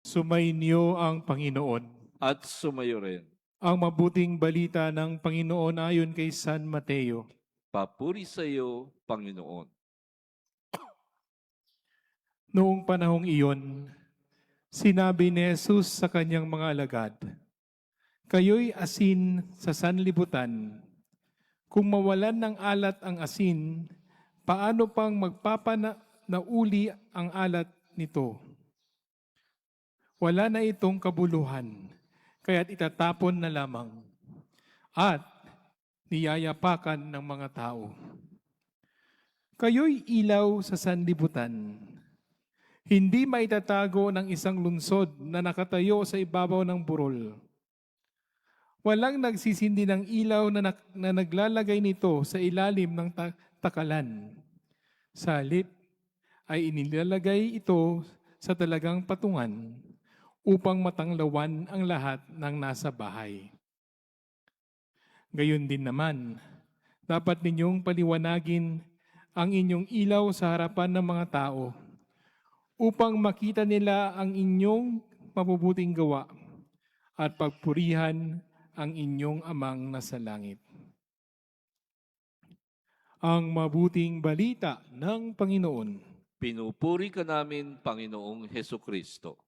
Sumainyo ang Panginoon. At sumayo rin. Ang mabuting balita ng Panginoon ayon kay San Mateo. Papuri sa iyo, Panginoon. Noong panahong iyon, sinabi ni Jesus sa kanyang mga alagad, "Kayo'y asin sa sanlibutan. Kung mawalan ng alat ang asin, paano pang magpapanauli ang alat nito? Wala na itong kabuluhan, kaya't itatapon na lamang at niyayapakan ng mga tao. Kayo'y ilaw sa sanlibutan. Hindi maitatago ng isang lungsod na nakatayo sa ibabaw ng burol. Walang nagsisindi ng ilaw na naglalagay nito sa ilalim ng takalan. Sa halip ay inilalagay ito sa talagang patungan upang matanglawan ang lahat ng nasa bahay. Gayon din naman, dapat ninyong paliwanagin ang inyong ilaw sa harapan ng mga tao upang makita nila ang inyong mabubuting gawa at pagpurihan ang inyong amang nasa langit." Ang mabuting balita ng Panginoon. Pinupuri ka namin, Panginoong Hesukristo.